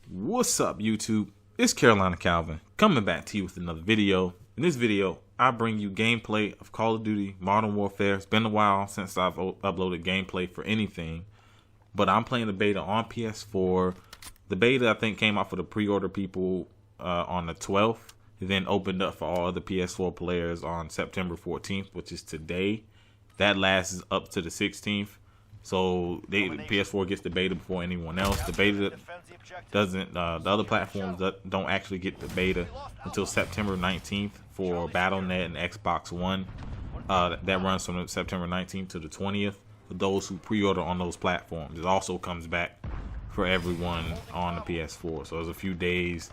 What's up, YouTube? It's Carolina Calvin coming back to you with another video. In this video, I bring you gameplay of Call of Duty Modern Warfare. It's been a while since I've uploaded gameplay for anything, but I'm playing the beta on PS4. The beta, I think, came out for the pre-order people on the 12th. It then opened up for all other PS4 players on September 14th, which is today. That lasts up to the 16th. So PS4 gets the beta before anyone else. The beta doesn't. The other platforms don't actually get the beta until September 19th for Battle.net and Xbox One. That runs from September 19th to the 20th for those who pre-order on those platforms. It also comes back for everyone on the PS4. So there's a few days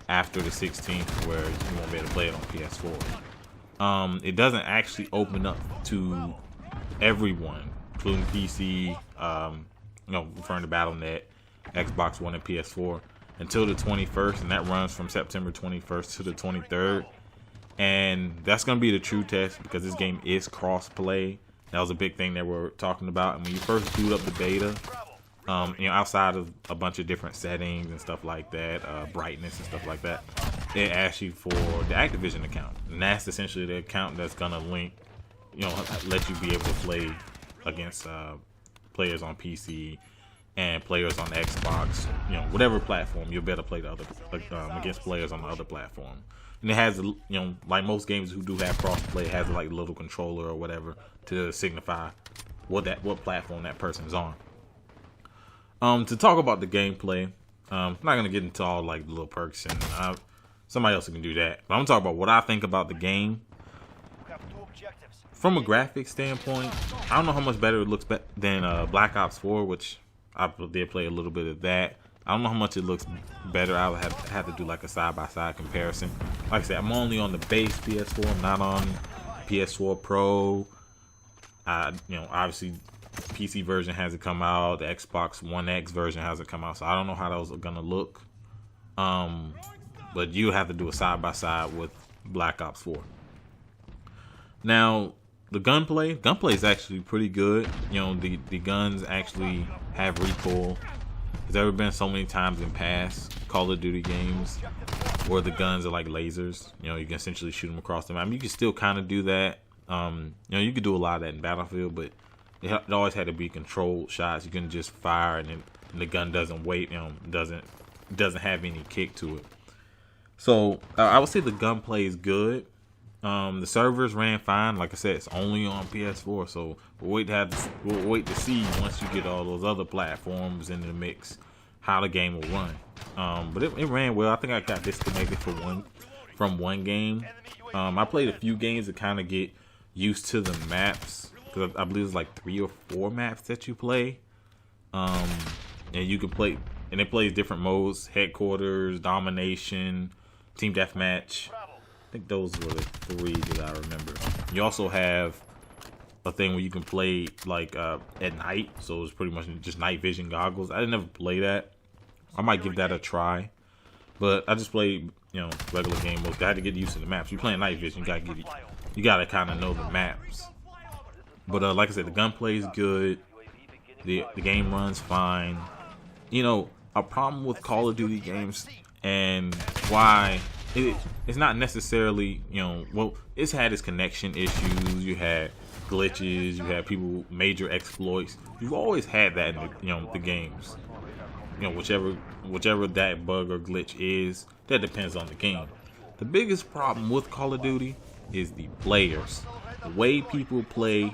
after the 16th where you won't be able to play it on PS4. It doesn't actually open up to everyone, including PC, referring to Battle.net, Xbox One, and PS4, until the 21st, and that runs from September 21st to the 23rd. And that's going to be the true test because this game is cross-play. That was a big thing that we're talking about. And when you first boot up the beta, outside of a bunch of different settings and stuff like that, brightness and stuff like that, it asks you for the Activision account, and that's essentially the account that's going to link, let you be able to play against players on PC and players on Xbox, whatever platform. You'll better play the other against players on the other platform. And it has, like most games who do have crossplay, it has like a little controller or whatever to signify what platform that person's on. To talk about the gameplay, I'm not gonna get into all like the little perks, and somebody else can do that. But I'm gonna talk about what I think about the game. From a graphics standpoint, I don't know how much better it looks than Black Ops 4, which I did play a little bit of that. I don't know how much it looks better. I would have to do like a side-by-side comparison. Like I said, I'm only on the base PS4. I'm not on PS4 Pro. Obviously, PC version hasn't come out. The Xbox One X version hasn't come out, so I don't know how those are gonna look. But you have to do a side-by-side with Black Ops 4. Now, the gunplay is actually pretty good. The guns actually have recoil. There's ever been so many times in past Call of Duty games where the guns are like lasers. You can essentially shoot them across the map. You can still kind of do that. You could do a lot of that in Battlefield, but it always had to be controlled shots. You can just fire and the gun doesn't wait. Doesn't have any kick to it. So I would say the gunplay is good. The servers ran fine. Like I said, it's only on PS4, so we'll wait to see once you get all those other platforms in the mix how the game will run. But it ran well. I think I got disconnected from one game. I played a few games to kind of get used to the maps, because I believe it's like 3 or 4 maps that you play. And you can play, and it plays different modes: headquarters, domination, team deathmatch. I think those were the 3 that I remember. You also have a thing where you can play like at night, so it's pretty much just night vision goggles. I didn't never play that. I might give that a try, but I just played regular game modes. I had to get used to the maps. You playing night vision, you gotta kind of know the maps. But like I said, the gunplay is good. The game runs fine. A problem with Call of Duty games and why it's not necessarily, it's had its connection issues. You had glitches. You had major exploits. You've always had that in the games. Whichever that bug or glitch is, that depends on the game. The biggest problem with Call of Duty is the players, the way people play.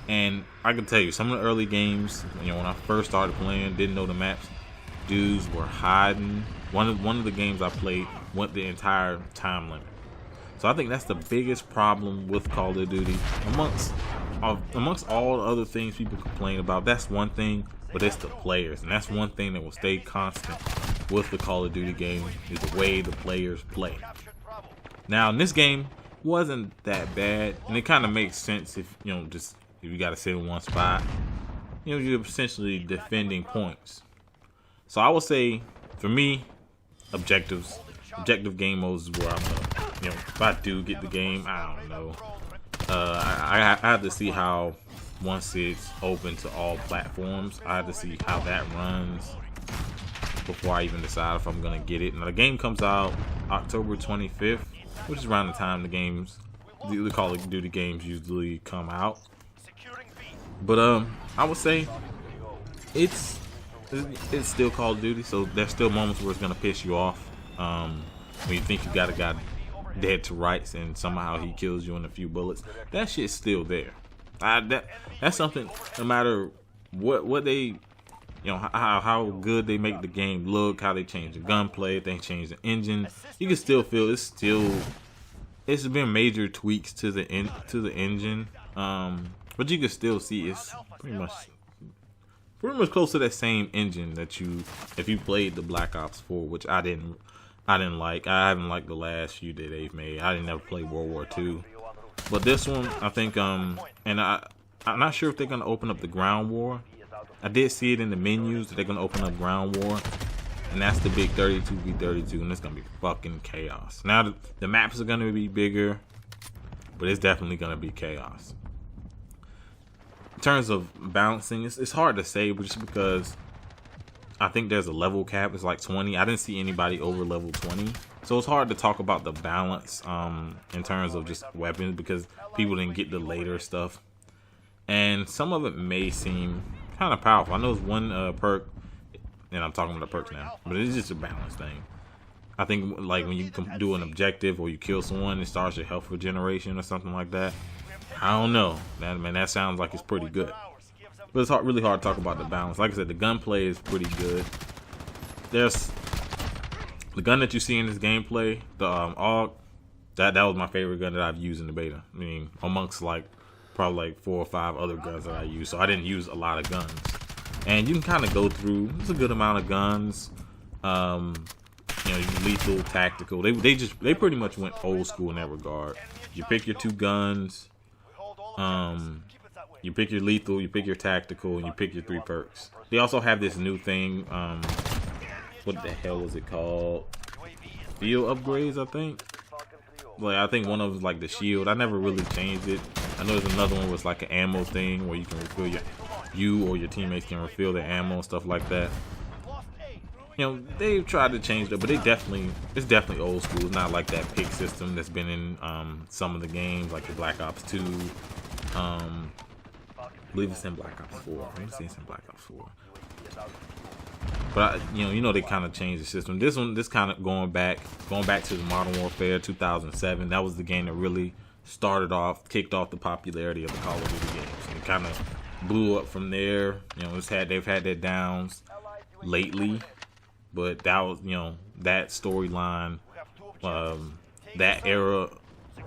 And I can tell you, some of the early games, when I first started playing, didn't know the maps, dudes were hiding. One of the games I played went the entire time limit. So I think that's the biggest problem with Call of Duty. Amongst all the other things people complain about, that's one thing, but it's the players. And that's one thing that will stay constant with the Call of Duty game, is the way the players play. Now, in this game, wasn't that bad, and it kind of makes sense if if you got to sit in one spot. You're essentially defending points. So I would say, for me, objective game modes is where I'm gonna, if I do get the game, I don't know. I have to see how, once it's open to all platforms, I have to see how that runs before I even decide if I'm gonna get it. Now the game comes out October 25th, which is around the time the Call of Duty games usually come out. But I would say it's still Call of Duty, so there's still moments where it's gonna piss you off when you think you got a guy dead to rights and somehow he kills you in a few bullets. That shit's still there. That's something. No matter what they, you know, how good they make the game look, how they change the gunplay, if they change the engine, you can still feel it's been major tweaks to the engine. But you can still see it's pretty much close to that same engine that if you played the Black Ops 4, which I didn't like. I haven't liked the last few that they've made. I didn't ever play World War II. But this one, I think, and I'm not sure if they're gonna open up the ground war. I did see it in the menus that they're gonna open up ground war, and that's the big 32v32, and it's gonna be fucking chaos. Now the maps are gonna be bigger, but it's definitely gonna be chaos. In terms of balancing, it's hard to say, but just because I think there's a level cap. It's like 20. I didn't see anybody over level 20, so it's hard to talk about the balance in terms of just weapons because people didn't get the later stuff, and some of it may seem kind of powerful. I know there's one perk, and I'm talking about the perks now, but it's just a balance thing. I think like when you do an objective or you kill someone, it starts your health regeneration or something like that. I don't know, that sounds like it's pretty good. But it's really hard to talk about the balance. Like I said, the gunplay is pretty good. There's the gun that you see in this gameplay, the AUG. That was my favorite gun that I've used in the beta. I mean, amongst like probably like 4 or 5 other guns that I use. So I didn't use a lot of guns. And you can kind of go through. There's a good amount of guns. You know, lethal, tactical. They pretty much went old school in that regard. You pick your 2 guns. You pick your lethal, you pick your tactical, and you pick your 3 perks. They also have this new thing, what the hell is it called? Field upgrades, I think. Like, I think one of them is like the shield. I never really changed it. I know there's another one was like an ammo thing where you can refill you or your teammates can refill their ammo and stuff like that. You know, they've tried to change that, but it's definitely old school. It's not like that pick system that's been in some of the games, like the Black Ops 2. I believe it's in Black Ops 4. I think it's in Black Ops 4. But you know they kind of changed the system. This kind of going back to the Modern Warfare 2007. That was the game that really kicked off the popularity of the Call of Duty games. And it kind of blew up from there. You know, they've had their downs lately, but that was, you know, that storyline, that era.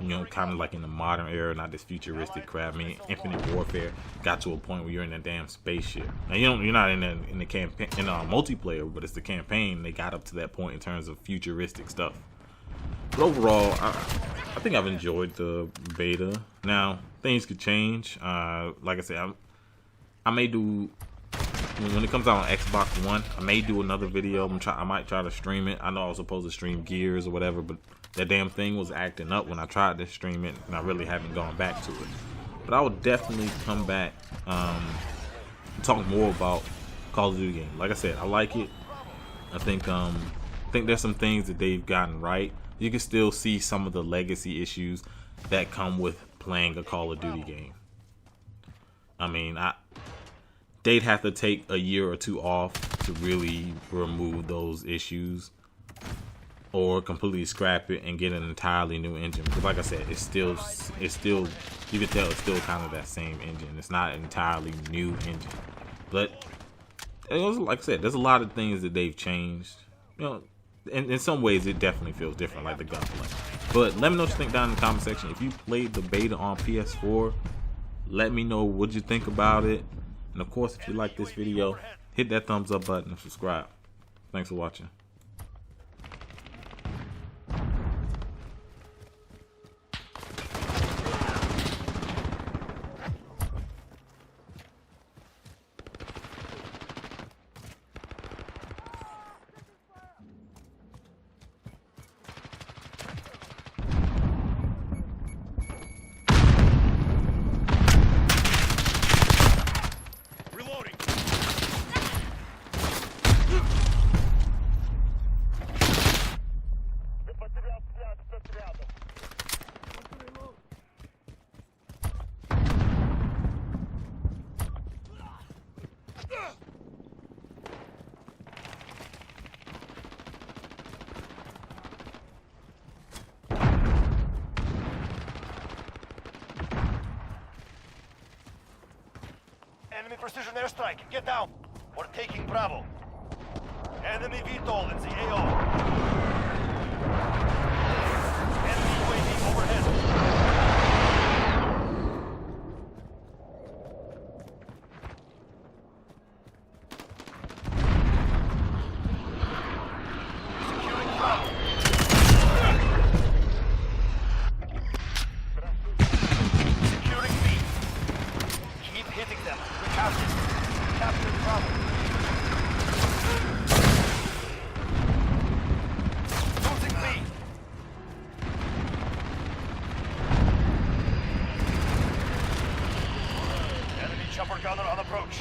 You know, kind of like in the modern era, not this futuristic crap. I mean, Infinite Warfare got to a point where you're in a damn spaceship. Now you're not in the campaign in multiplayer, but it's the campaign. They got up to that point in terms of futuristic stuff. But overall, I think I've enjoyed the beta. Now things could change. Like I said, I may do when it comes out on Xbox One. I may do another video. I might try to stream it. I know I was supposed to stream Gears or whatever, but that damn thing was acting up when I tried to stream it, and I really haven't gone back to it. But I would definitely come back and talk more about Call of Duty game. Like I said, I like it. I think there's some things that they've gotten right. You can still see some of the legacy issues that come with playing a Call of Duty game. I mean, they'd have to take a year or 2 off to really remove those issues, or completely scrap it and get an entirely new engine. Because like I said, it's still you can tell it's still kind of that same engine. It's not an entirely new engine. But it was, like I said, there's a lot of things that they've changed. You know, in some ways it definitely feels different, like the gunplay. But let me know what you think down in the comment section. If you played the beta on PS4, let me know what you think about it. And of course, if you like this video, hit that thumbs up button and subscribe. Thanks for watching. Enemy precision airstrike. Get down. We're taking Bravo. Enemy VTOL in the AO. Enemy UAV overhead. Securing Bravo. Securing B. Keep hitting them. We captured Bravo. Losing B. Enemy chopper gunner on approach.